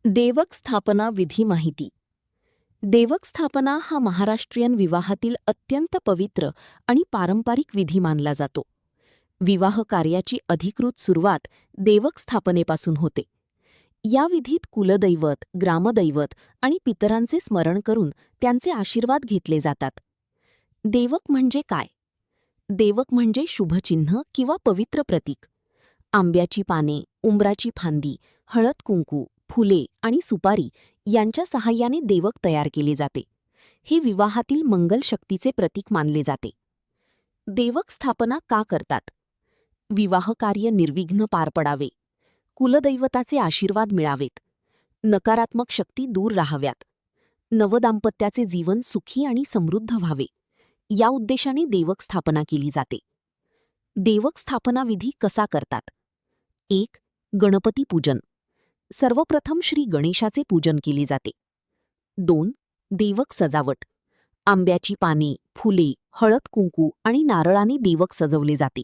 देवक स्थापना विधी माहिती. देवक स्थापना हा महाराष्ट्रीयन विवाहातील अत्यंत पवित्र आणि पारंपरिक विधी मानला जातो. विवाह कार्याची अधिकृत सुरुवात देवक स्थापनेपासून होते. या विधीत कुलदैवत, ग्रामदैवत आणि पितरांचे स्मरण करून त्यांचे आशीर्वाद घेतले जातात. देवक म्हणजे काय? देवक म्हणजे शुभचिन्ह किंवा पवित्र प्रतीक. आंब्याची पाने, उंबराची फांदी, हळद कुंकू, फुले आणि सुपारी यांच्या सहाय्याने देवक तयार केले जाते. हे विवाहातील मंगल शक्तीचे प्रतीक मानले जाते. देवक स्थापना का करतात? विवाह कार्य निर्विघ्न पार पडावे, कुलदैवताचे आशीर्वाद मिळावेत, नकारात्मक शक्ती दूर राहाव्यात, नवदाम्पत्याचे जीवन सुखी आणि समृद्ध व्हावे, या उद्देशाने देवक स्थापना केली जाते. देवक स्थापना विधी कसा करतात? 1. गणपती पूजन. सर्वप्रथम श्री गणेशाचे पूजन केले जाते. 2. देवक सजावट. आंब्याची पाने, फुले, हळद कुंकू आणि नारळाने देवक सजवले जाते.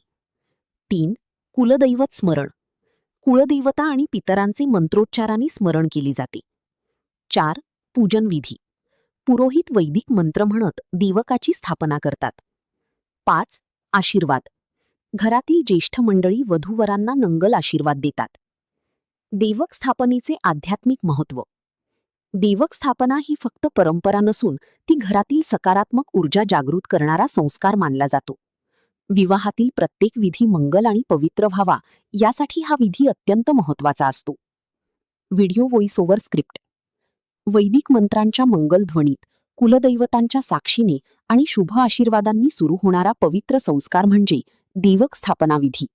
3. कुलदैवत स्मरण. कुळदेवता आणि पितरांचे मंत्रोच्चाराने स्मरण केले जाते. 4. पूजन विधी. पुरोहित वैदिक मंत्र म्हणत देवकाची स्थापना करतात. 5. आशीर्वाद. घरातील ज्येष्ठ मंडळी वधूवरांना नंगल आशीर्वाद देतात. देवक स्थापनेचे आध्यात्मिक महत्त्व. देवक स्थापना ही फक्त परंपरा नसून ती घरातील सकारात्मक ऊर्जा जागृत करणारा संस्कार मानला जातो. विवाहातील प्रत्येक विधी मंगल आणि पवित्र व्हावा यासाठी हा विधी अत्यंत महत्त्वाचा असतो. Video voice over script. वैदिक मंत्रांच्या मंगलध्वनीत, कुलदैवतांच्या साक्षीने आणि शुभ आशीर्वादांनी सुरू होणारा पवित्र संस्कार म्हणजे देवक स्थापना विधी.